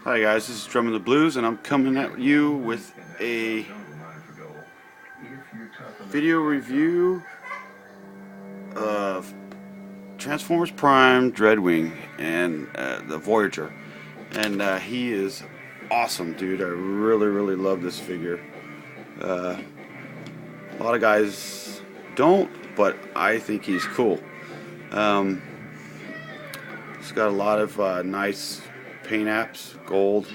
Hi guys, this is Drum the Blues, and I'm coming at you with a video review of Transformers Prime Dreadwing and the Voyager. And he is awesome, dude. I really love this figure. A lot of guys don't, but I think he's cool. He's got a lot of nice paint apps, gold.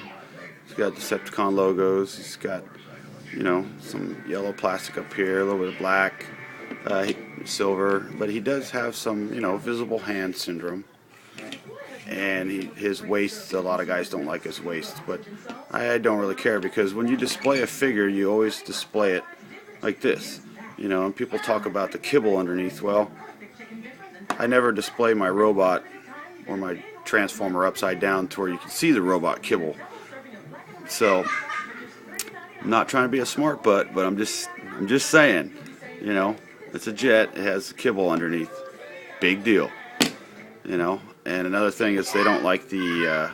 He's got Decepticon logos. He's got, you know, some yellow plastic up here, a little bit of black, silver, but he does have some, you know, visible hand syndrome. And his waist, a lot of guys don't like his waist, but I don't really care, because when you display a figure, you always display it like this, you know. And people talk about the kibble underneath. Well, I never display my robot or my Transformer upside down to where you can see the robot kibble. So I'm not trying to be a smart butt, but I'm just saying, you know, it's a jet, it has kibble underneath, big deal, you know. And another thing is they don't like the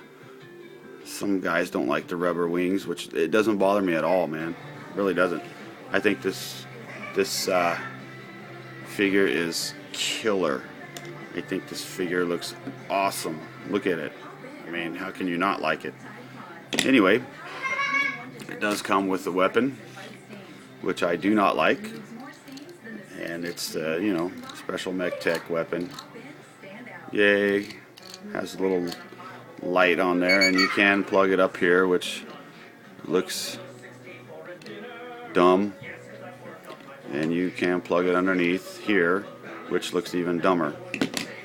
some guys don't like the rubber wings, which it doesn't bother me at all, man. It really doesn't. I think this figure is killer. I think this figure looks awesome. Look at it. I mean, how can you not like it? Anyway, it does come with the weapon, which I do not like. And it's the, you know, special mech tech weapon. Yay. Has a little light on there, and you can plug it up here, which looks dumb. And you can plug it underneath here, which looks even dumber.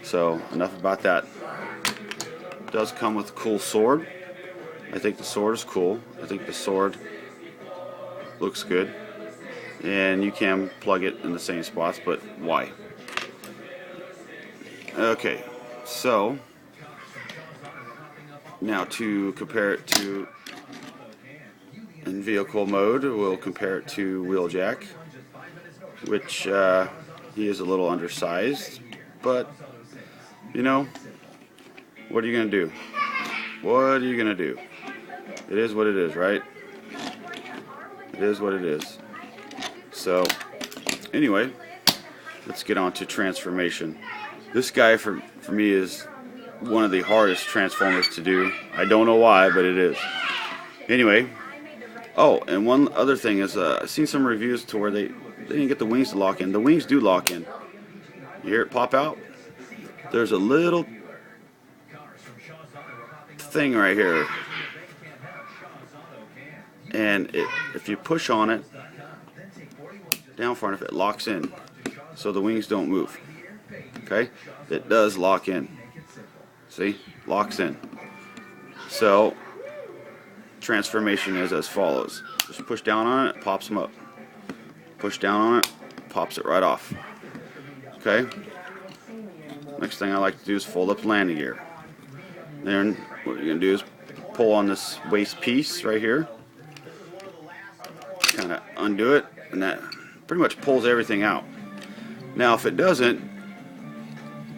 So enough about that. It does come with a cool sword. I think the sword is cool. I think the sword looks good. And you can plug it in the same spots, but why? Okay, so now to compare it to in vehicle mode, we'll compare it to Wheeljack, which he is a little undersized, but you know, what are you gonna do? What are you gonna do? It is what it is, right? It is what it is. So anyway, let's get on to transformation. This guy for me is one of the hardest Transformers to do. I don't know why, but it is. Anyway, oh, and one other thing is I've seen some reviews to where they didn't get the wings to lock in. The wings do lock in. You hear it pop out? There's a little thing right here, and if you push on it down far enough, it locks in, so the wings don't move. Okay, it does lock in. See, locks in. So transformation is as follows: just push down on it, pops them up. Push down on it, pops it right off. Okay. Next thing I like to do is fold up the landing gear. Then what you're going to do is pull on this waist piece right here. Kind of undo it, and that pretty much pulls everything out. Now if it doesn't,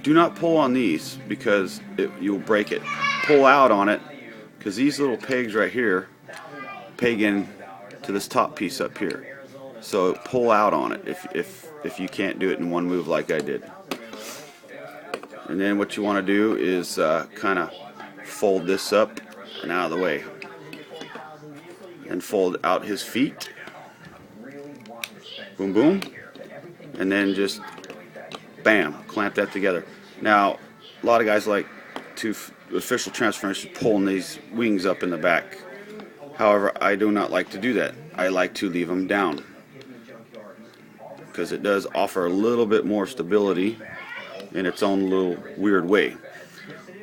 do not pull on these, because you'll break it. Pull out on it, because these little pegs right here peg in to this top piece up here. So pull out on it if you can't do it in one move like I did. And then what you want to do is kind of fold this up and out of the way, and fold out his feet. Boom boom, and then just bam, clamp that together. Now a lot of guys like to official transformation pulling these wings up in the back. However, I do not like to do that. I like to leave them down, because it does offer a little bit more stability in its own little weird way.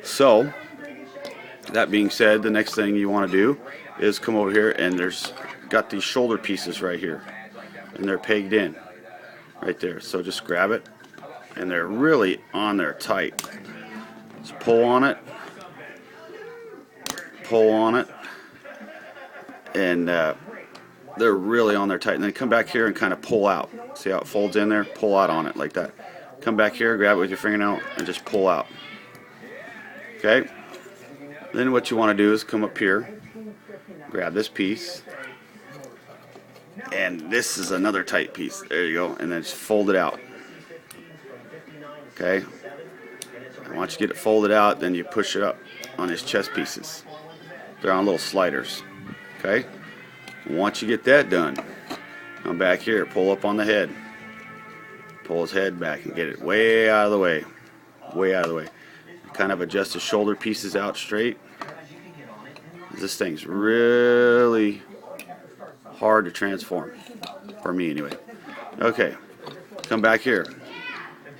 So that being said, the next thing you want to do is come over here, and there's got these shoulder pieces right here, and they're pegged in right there. So just grab it, and they're really on there tight. Just pull on it, and they're really on there tight. And then come back here and kind of pull out. See how it folds in there? Pull out on it like that. Come back here, grab it with your fingernail, and just pull out. Okay? Then what you want to do is come up here, grab this piece, and this is another tight piece. There you go, and then just fold it out. Okay. And once you get it folded out, then you push it up on his chest pieces. They're on little sliders. Okay. Once you get that done, come back here, pull up on the head, pull his head back and get it way out of the way, way out of the way. Kind of adjust his shoulder pieces out straight. This thing's really hard to transform, for me anyway. Okay, come back here,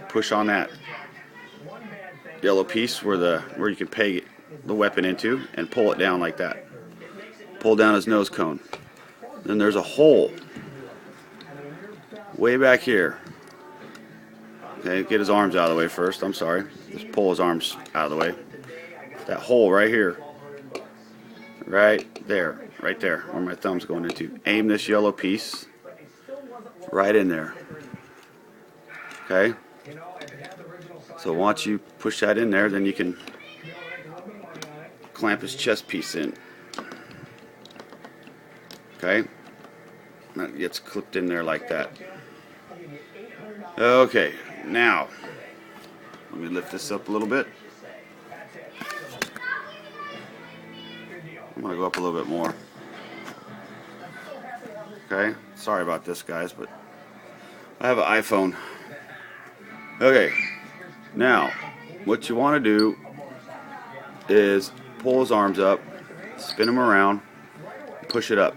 push on that yellow piece where you can peg the weapon into, and pull it down like that. Pull down his nose cone. Then there's a hole way back here. Okay, get his arms out of the way first. I'm sorry. Just pull his arms out of the way. That hole right here. Right there. Right there. Where my thumb's going into. Aim this yellow piece right in there. Okay? So once you push that in there, then you can clamp his chest piece in. Okay? That gets clipped in there like that. Okay, now let me lift this up a little bit. I'm going to go up a little bit more. Okay, sorry about this, guys, but I have an iPhone. Okay, now what you want to do is pull his arms up, spin him around, push it up,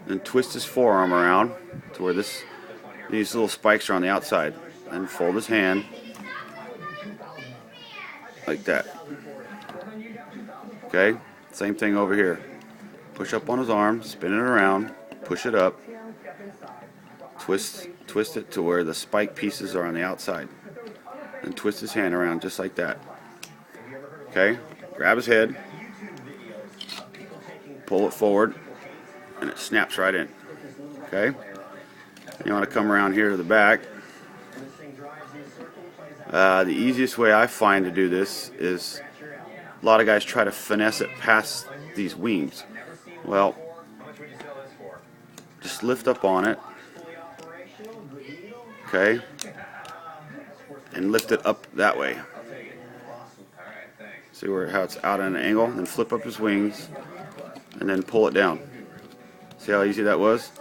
then twist his forearm around to where these little spikes are on the outside, and fold his hand like that. Okay, same thing over here. Push up on his arm, spin it around, push it up, twist it to where the spike pieces are on the outside, and twist his hand around just like that. Okay, grab his head, pull it forward, and it snaps right in. Okay, you want to come around here to the back. The easiest way I find to do this is a lot of guys try to finesse it past these wings. Well, just lift up on it, okay, and lift it up that way. See how it's out at an angle? Then flip up his wings, and then pull it down. See how easy that was?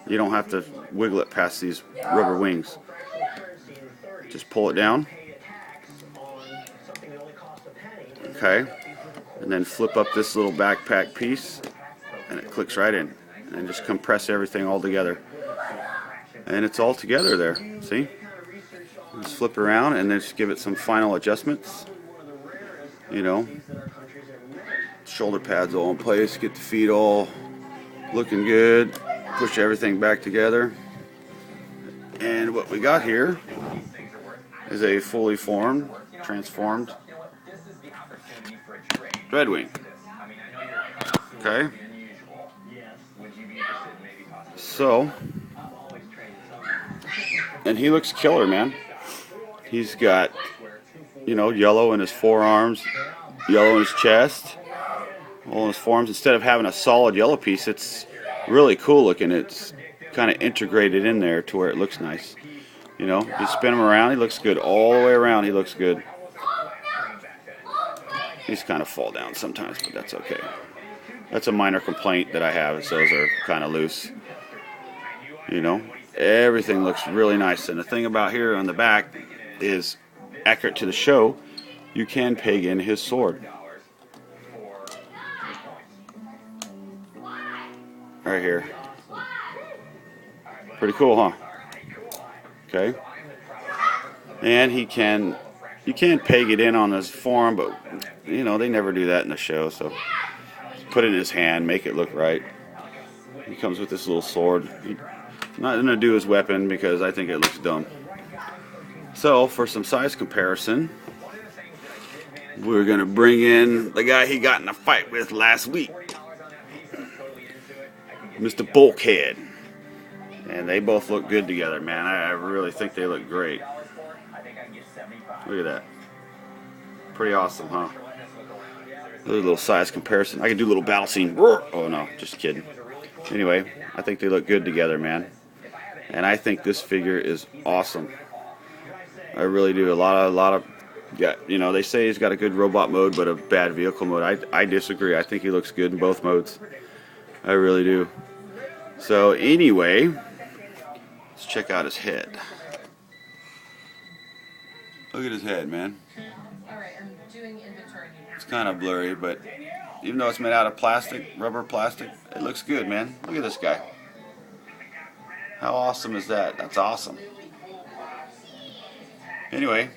You don't have to wiggle it past these rubber wings. Just pull it down. Okay. And then flip up this little backpack piece, and it clicks right in. And then just compress everything all together. And it's all together there. See? Just flip around and then just give it some final adjustments. You know, shoulder pads all in place, get the feet all looking good, push everything back together, and what we got here is a fully transformed Dreadwing. Okay, so, and he looks killer, man. He's got, you know, yellow in his forearms, yellow in his chest, all in his forearms. Instead of having a solid yellow piece, it's really cool looking. It's kind of integrated in there to where it looks nice. You know, you spin him around, he looks good. All the way around, he looks good. He's kind of fall down sometimes, but that's okay. That's a minor complaint that I have, is those are kind of loose. You know, everything looks really nice. And the thing about here on the back is, accurate to the show, you can peg in his sword. Right here. Pretty cool, huh? Okay. And you can peg it in on his forearm, but you know, they never do that in the show, so put it in his hand, make it look right. He comes with this little sword. I'm not going to do his weapon because I think it looks dumb. So, for some size comparison, we're going to bring in the guy he got in a fight with last week, Mr. Bulkhead. And they both look good together, man. I really think they look great. Look at that. Pretty awesome, huh? A little size comparison. I can do a little battle scene. Oh no, just kidding. Anyway, I think they look good together, man. And I think this figure is awesome. I really do. A lot of, yeah, you know, they say he's got a good robot mode, but a bad vehicle mode. I disagree. I think he looks good in both modes. I really do. So anyway, let's check out his head. Look at his head, man. It's kind of blurry, but even though it's made out of plastic, rubber plastic, it looks good, man. Look at this guy. How awesome is that? That's awesome. Anyway,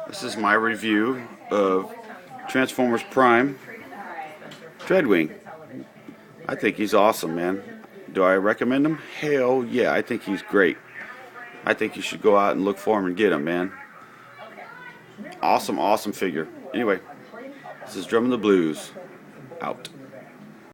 this is my review of Transformers Prime Dreadwing. I think he's awesome, man. Do I recommend him? Hell yeah, I think he's great. I think you should go out and look for him and get him, man. Awesome, awesome figure. Anyway, this is Drumming the Blues. Out.